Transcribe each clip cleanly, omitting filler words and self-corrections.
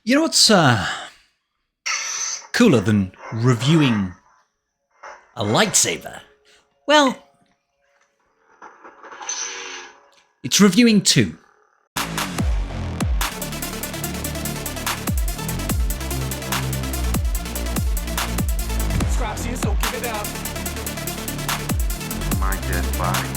You know what's cooler than reviewing a lightsaber? Well, it's reviewing two. Scraps here, so give it up. My dead body.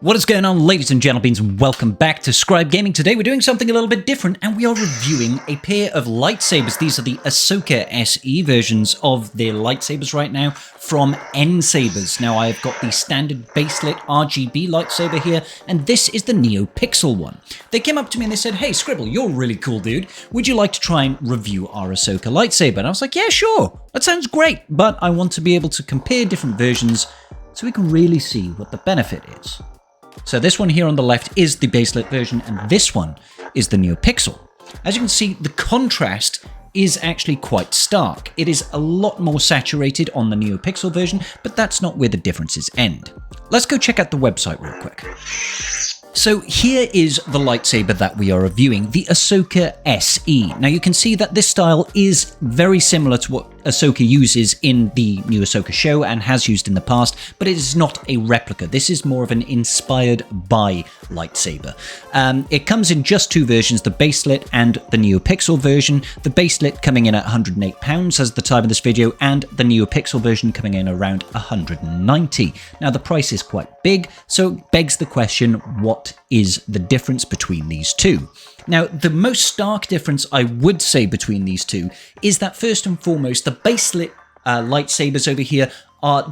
What is going on, ladies and gentlemen? Welcome back to Scribe Gaming. Today we're doing something a little bit different, and we are reviewing a pair of lightsabers. These are the Ahsoka SE versions of their lightsabers right now from NSaber. Now I've got the standard Baselit RGB lightsaber here, and this is the Neopixel one. They came up to me and they said, "Hey Scribble, you're a really cool dude. Would you like to try and review our Ahsoka lightsaber?" And I was like, "Yeah, sure. That sounds great, but I want to be able to compare different versions so we can really see what the benefit is." So this one here on the left is the Baselit version, and this one is the Neopixel. As you can see, the contrast is actually quite stark. It is a lot more saturated on the Neopixel version, but that's not where the differences end. Let's go check out the website real quick. So here is the lightsaber that we are reviewing, the Ahsoka SE. Now you can see that this style is very similar to what Ahsoka uses in the new Ahsoka show and has used in the past, but it is not a replica. This is more of an inspired by lightsaber. It comes in just two versions, the Baselit and the Neopixel version. The Baselit coming in at £108 as the time of this video, and the Neopixel version coming in around £190. Now the price is quite big, so it begs the question, what is the difference between these two? Now, the most stark difference I would say between these two is that first and foremost, the Baselit lightsabers over here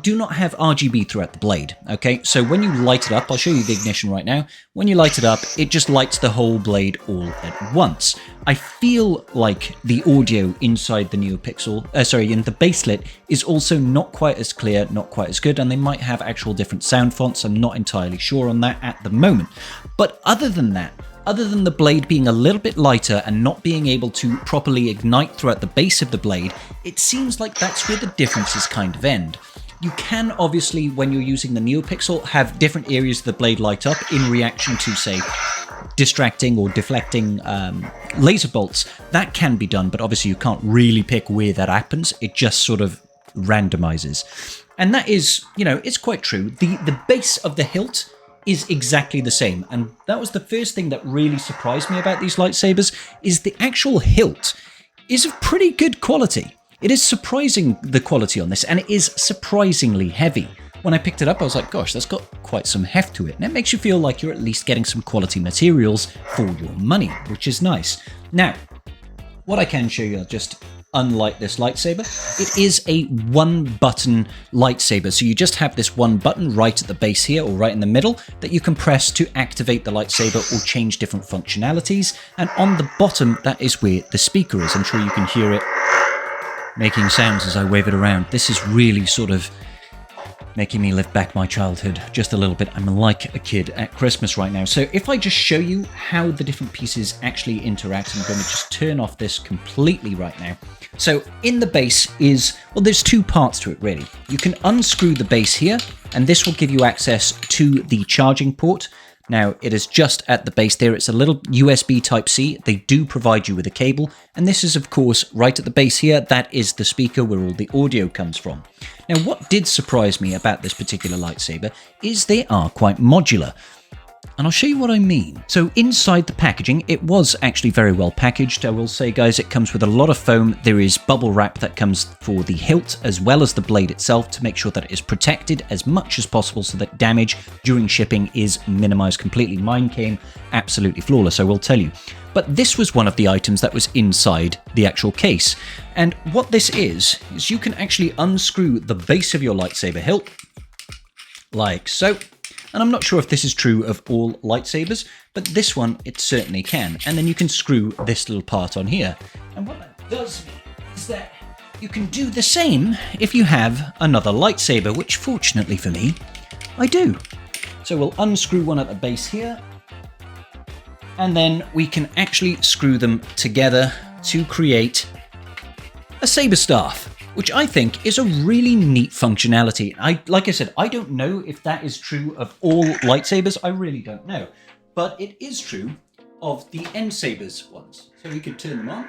do not have RGB throughout the blade, okay? So when you light it up, I'll show you the ignition right now. When you light it up, it just lights the whole blade all at once. I feel like the audio inside the Neopixel, in the Baselit is also not quite as clear, not quite as good, and they might have actual different sound fonts. I'm not entirely sure on that at the moment. But other than that, other than the blade being a little bit lighter and not being able to properly ignite throughout the base of the blade, it seems like that's where the differences kind of end. You can obviously, when you're using the Neopixel, have different areas of the blade light up in reaction to, say, distracting or deflecting laser bolts. That can be done, but obviously you can't really pick where that happens. It just sort of randomizes. And that is, you know, it's quite true. The base of the hilt is exactly the same, and that was the first thing that really surprised me about these lightsabers, is the actual hilt is of pretty good quality. It is surprising, the quality on this, and it is surprisingly heavy. When I picked it up, I was like, gosh, that's got quite some heft to it, and it makes you feel like you're at least getting some quality materials for your money, which is nice. Now, what I can show you, just unlike this lightsaber, it is a one-button lightsaber. So you just have this one button right at the base here, or right in the middle, that you can press to activate the lightsaber or change different functionalities. And on the bottom, that is where the speaker is. I'm sure you can hear it making sounds as I wave it around. This is really sort of making me live back my childhood just a little bit. I'm like a kid at Christmas right now. So if I just show you how the different pieces actually interact, I'm going to just turn off this completely right now. So in the base is, well, there's two parts to it really. You can unscrew the base here, and this will give you access to the charging port. Now, it is just at the base there. It's a little USB Type-C. They do provide you with a cable. And this is, of course, right at the base here. That is the speaker where all the audio comes from. Now, what did surprise me about this particular lightsaber is they are quite modular. And I'll show you what I mean. So inside the packaging, it was actually very well packaged. I will say, guys, it comes with a lot of foam. There is bubble wrap that comes for the hilt as well as the blade itself to make sure that it is protected as much as possible so that damage during shipping is minimized completely. Mine came absolutely flawless, I will tell you. But this was one of the items that was inside the actual case. And what this is you can actually unscrew the base of your lightsaber hilt, like so. And I'm not sure if this is true of all lightsabers, but this one, it certainly can. And then you can screw this little part on here. And what that does mean is that you can do the same if you have another lightsaber, which fortunately for me, I do. So we'll unscrew one at the base here, and then we can actually screw them together to create a saber staff, which I think is a really neat functionality. Like I said, I don't know if that is true of all lightsabers. I really don't know. But it is true of the NSaber's ones. So we could turn them on,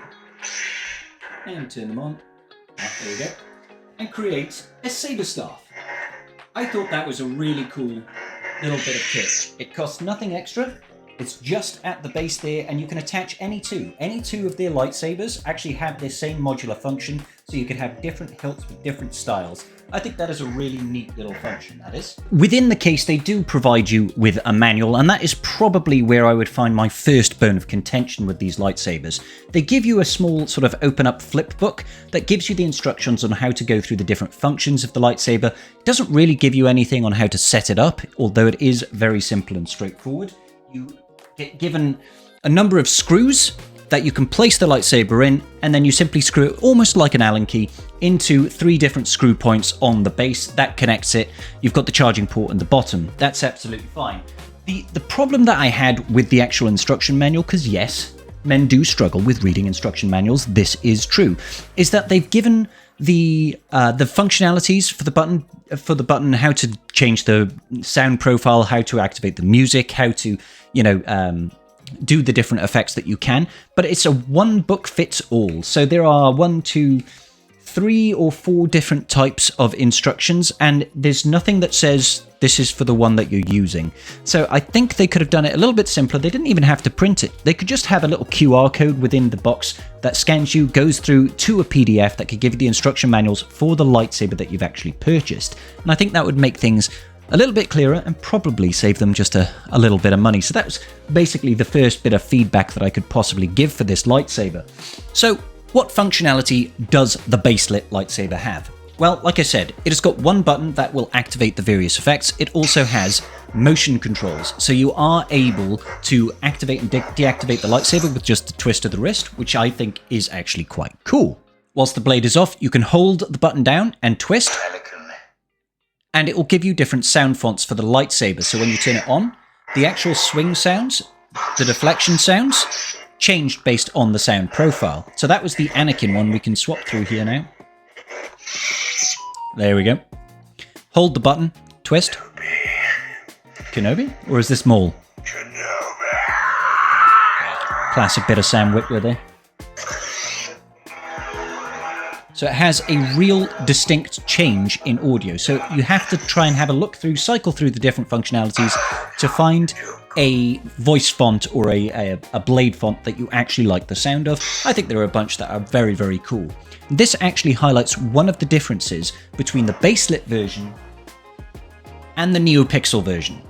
and turn them on, there we go, and create a saber staff. I thought that was a really cool little bit of kit. It costs nothing extra. It's just at the base there, and you can attach any two. Any two of their lightsabers actually have their same modular function, so you could have different hilts with different styles. I think that is a really neat little function, that is. Within the case, they do provide you with a manual, and that is probably where I would find my first bone of contention with these lightsabers. They give you a small sort of open-up flip book that gives you the instructions on how to go through the different functions of the lightsaber. It doesn't really give you anything on how to set it up, although it is very simple and straightforward. You get given a number of screws that you can place the lightsaber in, and then you simply screw it almost like an Allen key into 3 different screw points on the base. That connects it. You've got the charging port in the bottom. That's absolutely fine. The problem that I had with the actual instruction manual, because yes, men do struggle with reading instruction manuals, this is true, is that they've given the functionalities for the button, how to change the sound profile, how to activate the music, how to, do the different effects that you can, but it's a one book fits all. So there are 1, 2, 3 or 4 different types of instructions, and there's nothing that says this is for the one that you're using. So I think they could have done it a little bit simpler. They didn't even have to print it. They could just have a little QR code within the box that scans you, goes through to a PDF that could give you the instruction manuals for the lightsaber that you've actually purchased. And I think that would make things a little bit clearer and probably save them just a little bit of money. So that was basically the first bit of feedback that I could possibly give for this lightsaber. So what functionality does the Baselit lightsaber have? Well, like I said, it has got one button that will activate the various effects. It also has motion controls, so you are able to activate and deactivate the lightsaber with just the twist of the wrist, which I think is actually quite cool. Whilst the blade is off, you can hold the button down and twist, and it will give you different sound fonts for the lightsaber. So when you turn it on, the actual swing sounds, the deflection sounds, changed based on the sound profile. So that was the Anakin one. We can swap through here now. There we go. Hold the button, twist. Kenobi? Or is this Maul? Kenobi. Classic bit of Sam Witwer there. So it has a real distinct change in audio. So you have to try and have a look through, cycle through the different functionalities to find a voice font or a blade font that you actually like the sound of. I think there are a bunch that are very, very cool. This actually highlights one of the differences between the Baselit version and the Neopixel version.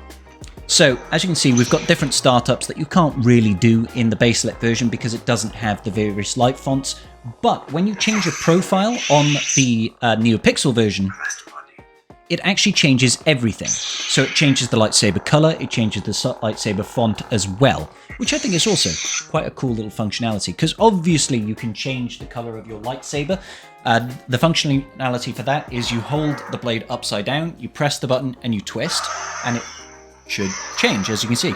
So, as you can see, we've got different startups that you can't really do in the Baselit version because it doesn't have the various light fonts. But when you change a profile on the Neopixel version, it actually changes everything. So it changes the lightsaber color, it changes the lightsaber font as well, which I think is also quite a cool little functionality, because obviously you can change the color of your lightsaber. The functionality for that is you hold the blade upside down, you press the button and you twist, and it should change, as you can see.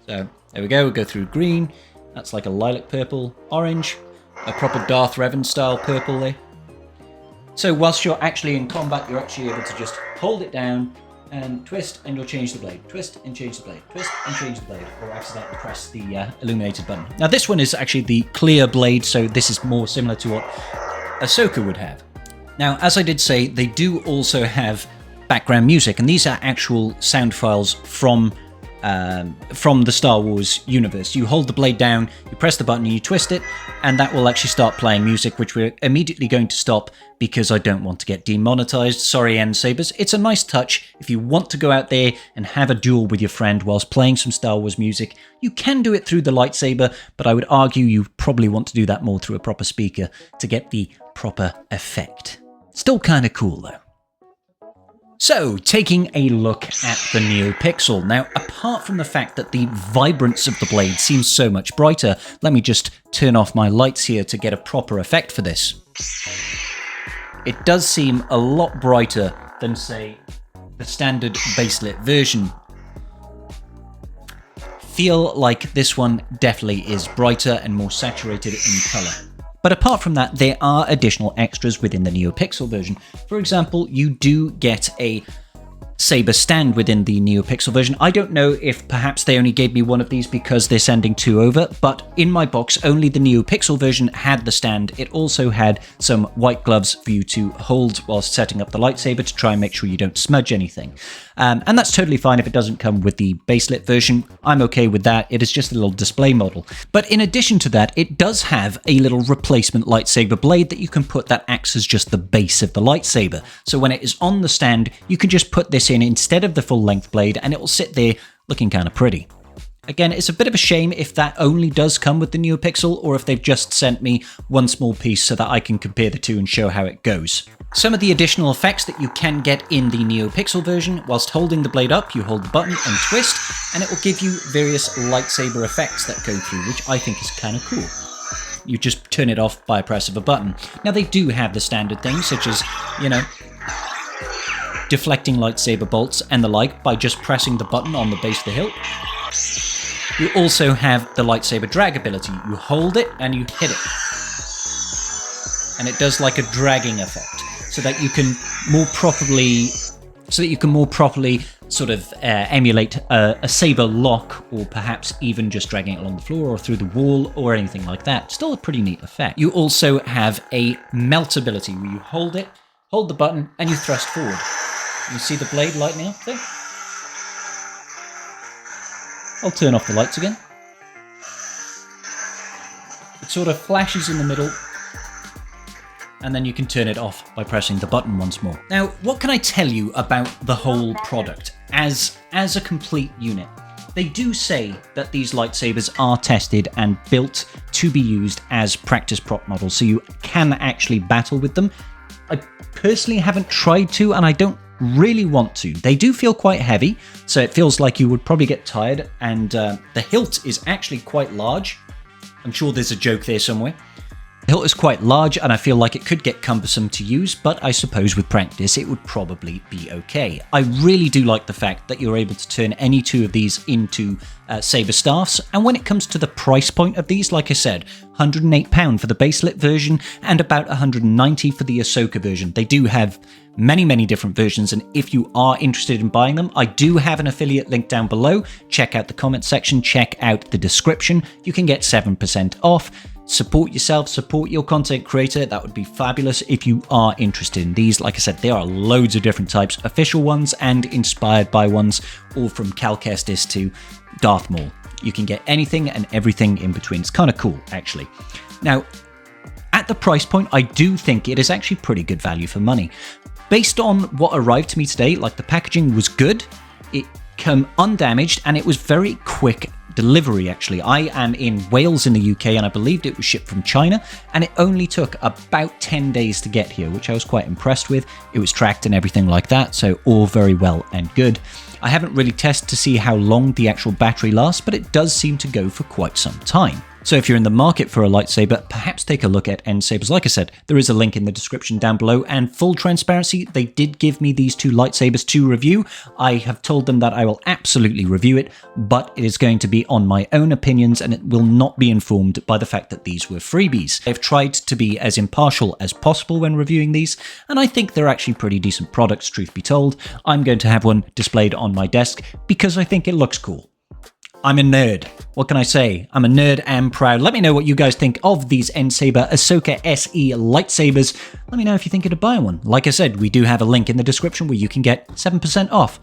So there we go, we'll go through green, that's like a lilac purple, orange, a proper Darth Revan style purple there. So whilst you're actually in combat, you're actually able to just hold it down and twist, and you'll change the blade. Twist and change the blade. Twist and change the blade, or accidentally press the illuminated button. Now this one is actually the clear blade, so this is more similar to what Ahsoka would have. Now, as I did say, they do also have background music, and these are actual sound files from the Star Wars universe. You hold the blade down, you press the button, and you twist it, and that will actually start playing music, which we're immediately going to stop because I don't want to get demonetized. Sorry, NSabers. It's a nice touch. If you want to go out there and have a duel with your friend whilst playing some Star Wars music, you can do it through the lightsaber, but I would argue you probably want to do that more through a proper speaker to get the proper effect. Still kind of cool, though. So, taking a look at the Neopixel. Now, apart from the fact that the vibrance of the blade seems so much brighter, let me just turn off my lights here to get a proper effect for this. It does seem a lot brighter than, say, the standard Baselit version. Feel like this one definitely is brighter and more saturated in colour. But apart from that, there are additional extras within the Neopixel version. For example, you do get a lightsaber stand within the Neopixel version. I don't know if perhaps they only gave me one of these because they're sending 2 over, but in my box, only the Neopixel version had the stand. It also had some white gloves for you to hold whilst setting up the lightsaber to try and make sure you don't smudge anything. And that's totally fine if it doesn't come with the Baselit version. I'm okay with that. It is just a little display model. But in addition to that, it does have a little replacement lightsaber blade that you can put that acts as just the base of the lightsaber. So when it is on the stand, you can just put this in instead of the full length blade and it will sit there looking kind of pretty. Again, it's a bit of a shame if that only does come with the Neopixel or if they've just sent me one small piece so that I can compare the two and show how it goes. Some of the additional effects that you can get in the Neopixel version, whilst holding the blade up, you hold the button and twist, and it will give you various lightsaber effects that go through, which I think is kind of cool. You just turn it off by a press of a button. Now they do have the standard things, such as, you know, deflecting lightsaber bolts and the like by just pressing the button on the base of the hilt. You also have the lightsaber drag ability. You hold it and you hit it. And it does like a dragging effect so that you can more properly sort of emulate a saber lock, or perhaps even just dragging it along the floor or through the wall or anything like that. Still a pretty neat effect. You also have a melt ability where you hold it, hold the button, and you thrust forward. You see the blade lighting up there? I'll turn off the lights again. It sort of flashes in the middle, and then you can turn it off by pressing the button once more. Now, what can I tell you about the whole product as a complete unit? They do say that these lightsabers are tested and built to be used as practice prop models, so you can actually battle with them. I personally haven't tried to, and I don't really want to. They do feel quite heavy, so it feels like you would probably get tired, and the hilt is actually quite large. I'm sure there's a joke there somewhere. The hilt is quite large, and I feel like it could get cumbersome to use, but I suppose with practice it would probably be okay. I really do like the fact that you're able to turn any 2 of these into saber staffs, and when it comes to the price point of these, like I said, £108 for the Baselit version and about £190 for the Ahsoka version. They do have many different versions, and if you are interested in buying them, I do have an affiliate link down below. Check out the comment section, check out the description. You can get 7% off. Support yourself, support your content creator. That would be fabulous if you are interested in these. Like I said, there are loads of different types, official ones and inspired by ones, all from Cal Kestis to Darth Maul. You can get anything and everything in between. It's kind of cool, actually. Now, at the price point, I do think it is actually pretty good value for money. Based on what arrived to me today, like the packaging was good, it came undamaged, and it was very quick delivery, actually. I am in Wales in the UK, and I believed it was shipped from China, and it only took about 10 days to get here, which I was quite impressed with. It was tracked and everything like that, so all very well and good. I haven't really tested to see how long the actual battery lasts, but it does seem to go for quite some time. So if you're in the market for a lightsaber, perhaps take a look at NSabers. Like I said, there is a link in the description down below, and full transparency, they did give me these 2 lightsabers to review. I have told them that I will absolutely review it, but it is going to be on my own opinions, and it will not be informed by the fact that these were freebies. I've tried to be as impartial as possible when reviewing these, and I think they're actually pretty decent products, truth be told. I'm going to have one displayed on my desk because I think it looks cool. I'm a nerd. What can I say? I'm a nerd and proud. Let me know what you guys think of these NSaber Ahsoka SE lightsabers. Let me know if you think of buying one. Like I said, we do have a link in the description where you can get 7% off.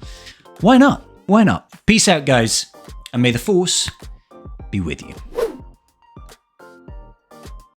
Why not? Why not? Peace out, guys, and may the Force be with you.